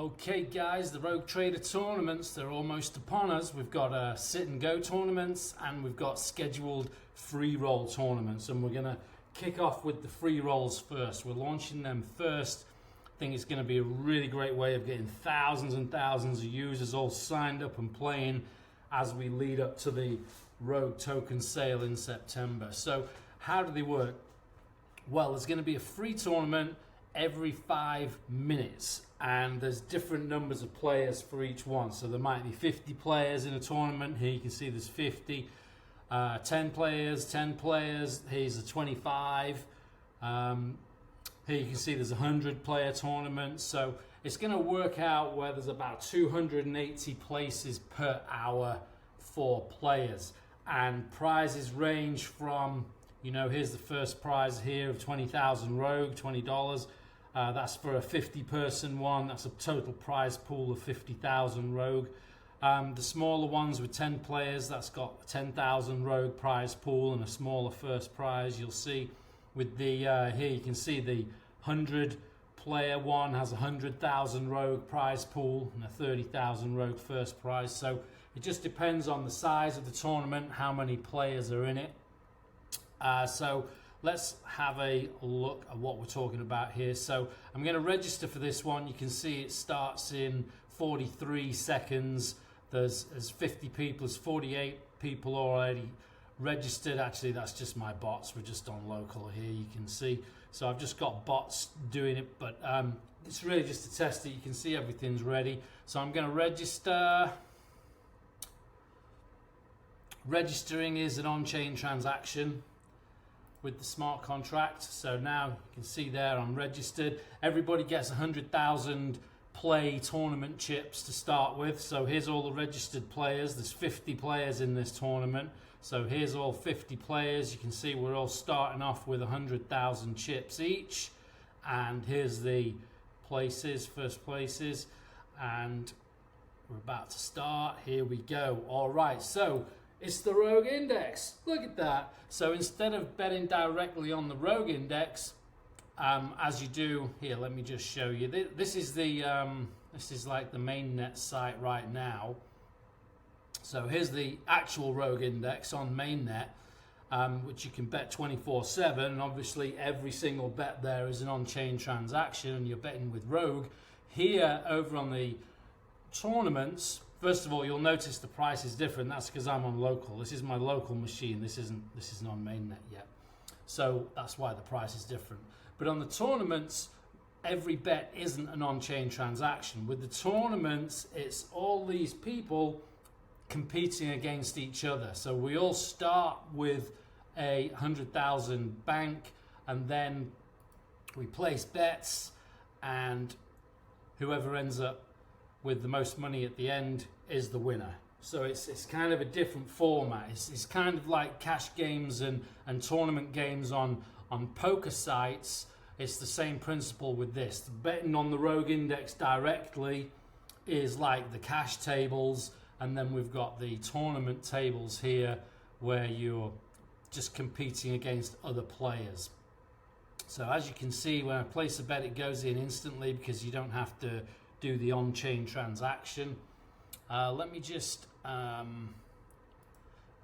Okay guys, the Rogue Trader tournaments, they're almost upon us. We've got sit and go tournaments and we've got scheduled free roll tournaments, and we're going to kick off with the free rolls first. We're launching them first. I think it's going to be a really great way of getting thousands and thousands of users all signed up and playing as we lead up to the Rogue token sale in September. So how do they work? Well, there's going to be a free tournament every 5 minutes, and there's different numbers of players for each one. So there might be 50 players in a tournament. Here you can see there's 50, 10 players, here's a 25. Here you can see there's a 100 player tournament. So it's going to work out where there's about 280 places per hour for players, and prizes range from, you know, here's the first prize here of 20,000 Rogue, $20. That's for a 50-person one. That's a total prize pool of 50,000 Rogue. The smaller ones with 10 players, that's got a 10,000 Rogue prize pool and a smaller first prize. You'll see with the here you can see the 100-player one has a 100,000 Rogue prize pool and a 30,000 Rogue first prize. So it just depends on the size of the tournament, how many players are in it. So let's have a look at what we're talking about here. So I'm going to register for this one. You can see it starts in 43 seconds. There's 50 people, there's 48 people already registered. Actually, that's just my bots. We're just on local here, you can see. So I've just got bots doing it, but it's really just to test it. You can see everything's ready. So I'm going to register. Registering is an on-chain transaction with the smart contract. So now you can see there I'm registered. Everybody gets 100,000 play tournament chips to start with. So here's all the registered players. There's 50 players in this tournament. So here's all 50 players. You can see we're all starting off with 100,000 chips each. And here's the places, first places. And we're about to start. Here we go. All right, so it's the Rogue Index. Look at that. So instead of betting directly on the Rogue Index, as you do here, let me just show you. This is like the mainnet site right now. So here's the actual Rogue Index on mainnet, which you can bet 24/7. And obviously, every single bet there is an on-chain transaction, and you're betting with Rogue. Here, over on the tournaments, first of all, you'll notice the price is different. That's because I'm on local. This is my local machine. This isn't on mainnet yet. So that's why the price is different. But on the tournaments, every bet isn't an on-chain transaction. With the tournaments, it's all these people competing against each other. So we all start with a 100,000 bank, and then we place bets, and whoever ends up with the most money at the end is the winner. So it's kind of a different format. It's kind of like cash games and tournament games on poker sites. It's the same principle with this. The betting on the Rogue Index directly is like the cash tables, and then we've got the tournament tables here where you're just competing against other players. So as you can see, when I place a bet, it goes in instantly because you don't have to do the on-chain transaction. Let me just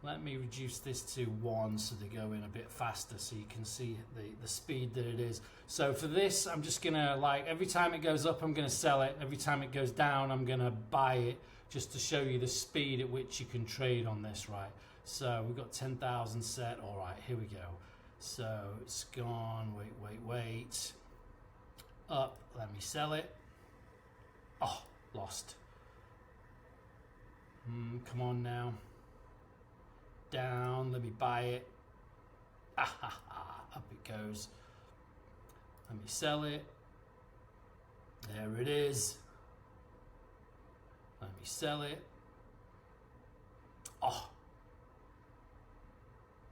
let me reduce this to 1 so they go in a bit faster so you can see the speed that it is. So for this, I'm just gonna, like, every time it goes up I'm gonna sell it, every time it goes down I'm gonna buy it, just to show you the speed at which you can trade on this, right? So we've got 10,000 set. All right, here we go. So it's gone, wait, up, let me sell it. Oh, lost. Come on now. Down, let me buy it. Up it goes. Let me sell it. There it is. Let me sell it. Oh.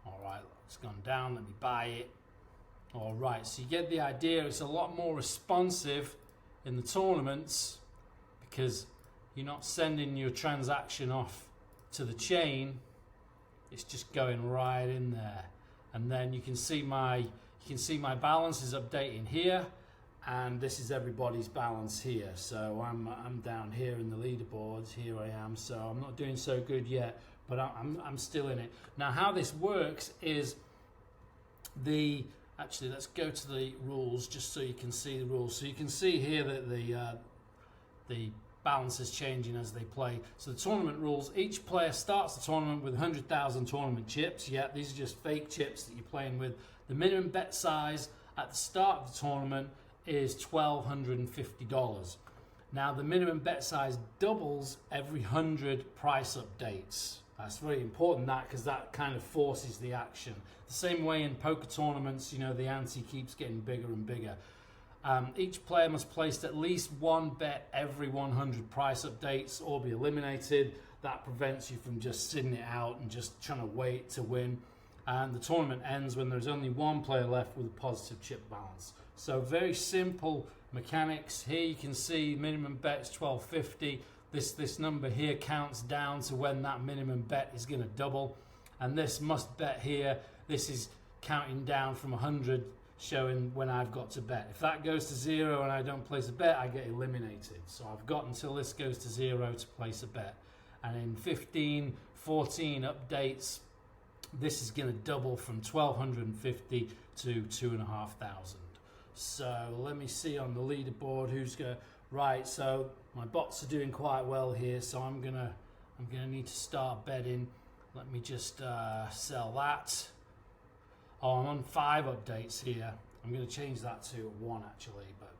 All right, it's gone down. Let me buy it. All right, so you get the idea. It's a lot more responsive in the tournaments because you're not sending your transaction off to the chain. It's just going right in there. And then you can see my balance is updating here, and this is everybody's balance here. So I'm down here in the leaderboards. Here I am. So I'm not doing so good yet, but I'm still in it. Now, how this works is actually, let's go to the rules just so you can see the rules. So you can see here that the balance is changing as they play. So the tournament rules: each player starts the tournament with 100,000 tournament chips. Yeah, these are just fake chips that you're playing with. The minimum bet size at the start of the tournament is $1,250. Now, the minimum bet size doubles every 100 price updates. That's very important, because that kind of forces the action. The same way in poker tournaments, the ante keeps getting bigger and bigger. Each player must place at least one bet every 100 price updates or be eliminated. That prevents you from just sitting it out and just trying to wait to win. And the tournament ends when there's only one player left with a positive chip balance. So very simple mechanics. Here you can see minimum bet is $1,250. This number here counts down to when that minimum bet is going to double. And this must bet here, this is counting down from 100, showing when I've got to bet. If that goes to 0 and I don't place a bet, I get eliminated. So I've got until this goes to 0 to place a bet. And in 15, 14 updates, this is going to double from 1,250 to 2,500. So let me see on the leaderboard who's going. Right, so my bots are doing quite well here, so I'm gonna need to start betting. Let me just sell that. Oh, I'm on 5 updates here. I'm going to change that to 1 actually, but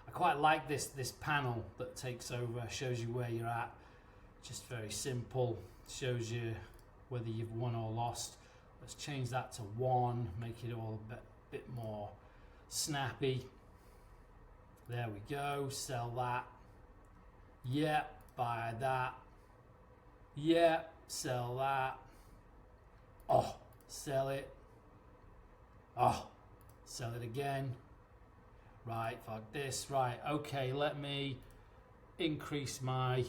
I quite like this panel that takes over, shows you where you're at. Just very simple, shows you whether you've won or lost. Let's change that to 1, make it all a bit more snappy. There we go, sell that. Yeah, buy that. Yeah, sell that. Oh, sell it. Oh, sell it again. Right, fuck this. Right, okay, let me increase my.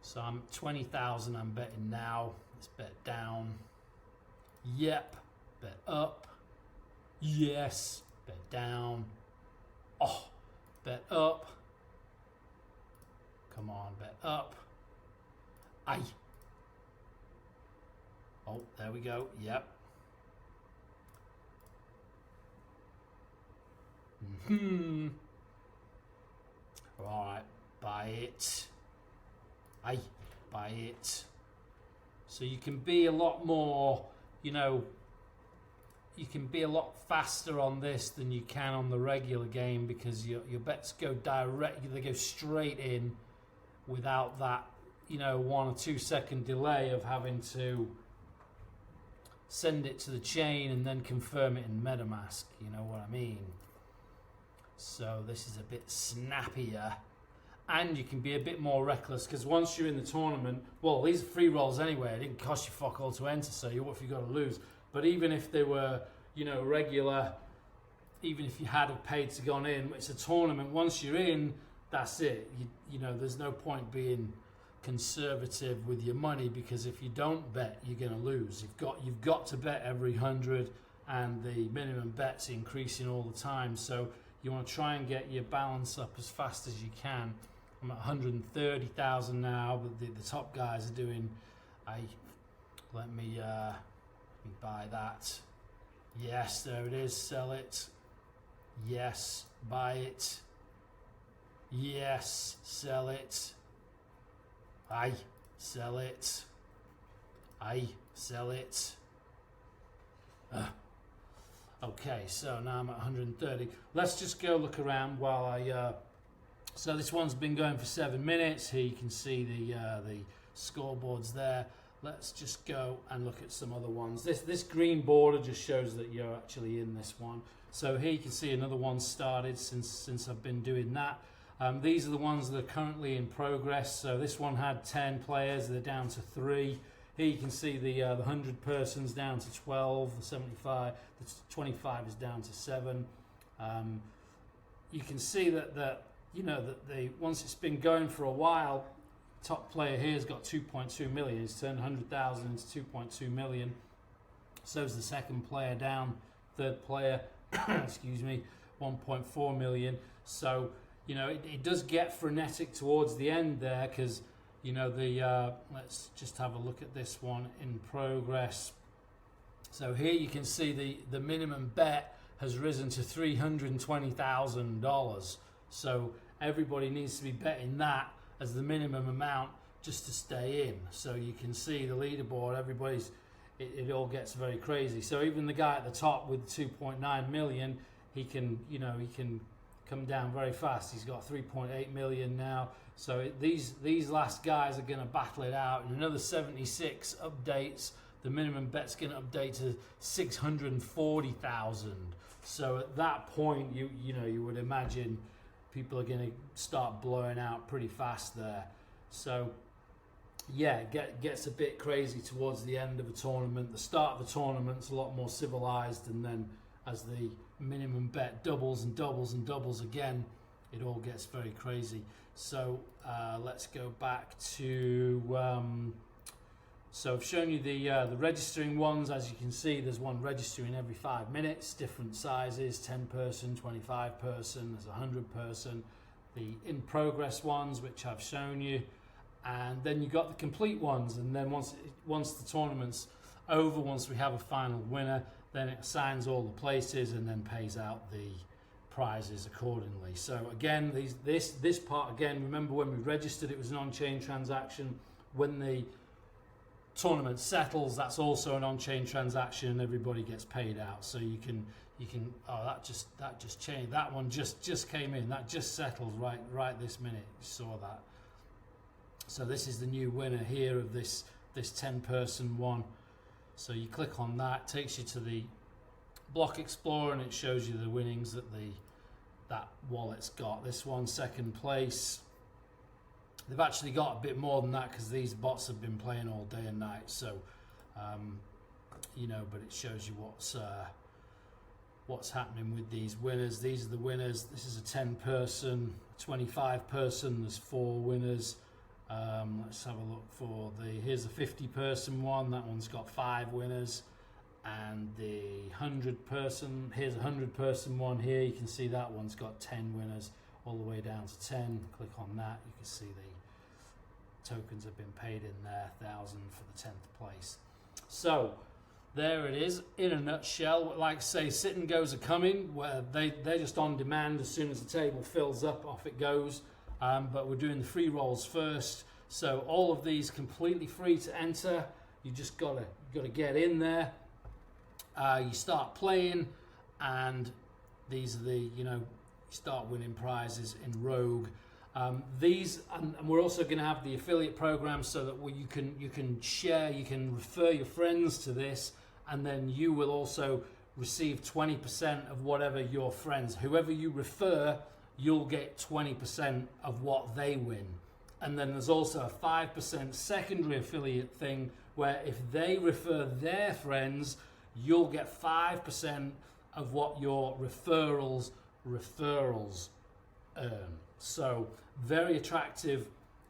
So I'm 20,000, I'm betting now. Let's bet down. Yep, bet up. Yes, bet down. Oh, bet up. Come on, bet up. Aye. Oh, there we go. Yep. Right, buy it. Aye, buy it. So you can be a lot more, you can be a lot faster on this than you can on the regular game, because your bets go direct, they go straight in without that 1 or 2 second delay of having to send it to the chain and then confirm it in MetaMask. You know what I mean? So this is a bit snappier, and you can be a bit more reckless, because once you're in the tournament, well, these are free rolls anyway. It didn't cost you fuck all to enter, so what if you got to lose? But even if they were, regular, even if you had paid to gone in, it's a tournament. Once you're in, that's it. There's no point being conservative with your money, because if you don't bet, you're going to lose. You've got to bet every 100, and the minimum bet's increasing all the time. So you want to try and get your balance up as fast as you can. I'm at 130,000 now, but the top guys are doing. Let me buy that. Yes, there it is. Sell it. Yes, buy it. Yes, sell it. Aye, sell it. Aye, sell it. Okay, so now I'm at 130. Let's just go look around while I. So this one's been going for 7 minutes. Here you can see the scoreboards there. Let's just go and look at some other ones. This green border just shows that you're actually in this one. So here you can see another one started since I've been doing that. These are the ones that are currently in progress. So this one had 10 players, they're down to 3. Here you can see the 100 persons down to 12, the 75, the 25 is down to 7. You can see that once it's been going for a while, top player here has got 2.2 million. He's turned 100,000 into 2.2 million. So's the second player down, third player, excuse me, 1.4 million. So, you know, it does get frenetic towards the end there, because, you know, the let's just have a look at this one in progress. So here you can see the minimum bet has risen to $320,000. So everybody needs to be betting that as the minimum amount just to stay in. So you can see the leaderboard, everybody's, it all gets very crazy. So even the guy at the top with 2.9 million, he can, you know, he can come down very fast. He's got 3.8 million now. So these last guys are going to battle it out. In another 76 updates, the minimum bet's going to update to 640,000. So at that point, you know, you would imagine people are going to start blowing out pretty fast there. So yeah, it gets a bit crazy towards the end of a tournament. The start of the tournament's a lot more civilized, and then as the minimum bet doubles and doubles and doubles again, it all gets very crazy. So let's go back to so I've shown you the registering ones. As you can see, there's one registering every 5 minutes, different sizes, 10 person, 25 person, there's 100 person. The in progress ones, which I've shown you, and then you got the complete ones. And then once the tournament's over, once we have a final winner, then it assigns all the places and then pays out the prizes accordingly. So again, this part again, remember when we registered, it was an on-chain transaction. When the tournament settles, that's also an on-chain transaction, and everybody gets paid out. So you can oh, that just changed. That one just came in. That just settled right this minute. You saw that. So this is the new winner here of this 10-person one. So you click on that, takes you to the Block Explorer, and it shows you the winnings that that wallet's got. This one, second place. They've actually got a bit more than that because these bots have been playing all day and night. So, you know, but it shows you what's happening with these winners. These are the winners. This is a 10-person, 25-person. There's 4 winners. Let's have a look for here's a 50-person one. That one's got 5 winners. And the 100-person, here's a 100-person one here. You can see that one's got 10 winners all the way down to 10. Click on that. You can see the tokens have been paid in there, 1,000 for the 10th place. So there it is in a nutshell. Like I say, sit and goes are coming, where they're just on demand. As soon as the table fills up, off it goes. But we're doing the free rolls first. So all of these completely free to enter. You just gotta get in there. You start playing, and these are you start winning prizes in Rogue. These, and we're also going to have the affiliate program, so that you can share, you can refer your friends to this, and then you will also receive 20% of whatever your friends, whoever you refer, you'll get 20% of what they win. And then there's also a 5% secondary affiliate thing, where if they refer their friends, you'll get 5% of what your referrals earn. So very attractive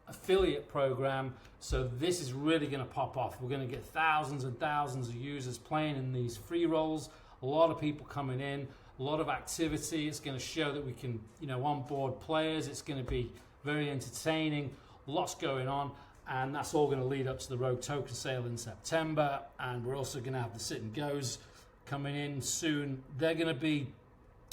affiliate program. So this is really going to pop off. We're going to get thousands and thousands of users playing in these free rolls, a lot of people coming in, a lot of activity. It's going to show that we can onboard players. It's going to be very entertaining, lots going on. And that's all going to lead up to the Rogue token sale in September. And we're also going to have the sit and goes coming in soon. You're going to be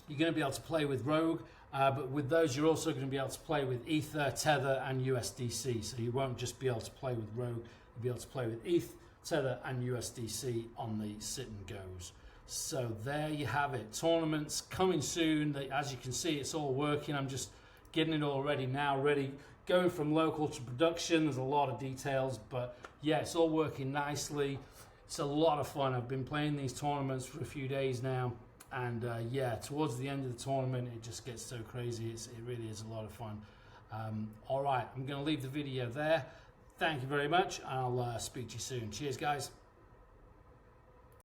able to play with Rogue, but with those you're also going to be able to play with Ether, Tether, and USDC. So you won't just be able to play with Rogue, you'll be able to play with ETH, Tether, and USDC on the sit and goes. So there you have it. Tournaments coming soon. As you can see, it's all working. I'm just getting it all ready now, going from local to production. There's a lot of details, but yeah, it's all working nicely. It's a lot of fun. I've been playing these tournaments for a few days now, and yeah, towards the end of the tournament, it just gets so crazy. It really is a lot of fun. All right, I'm going to leave the video there. Thank you very much. I'll speak to you soon. Cheers, guys.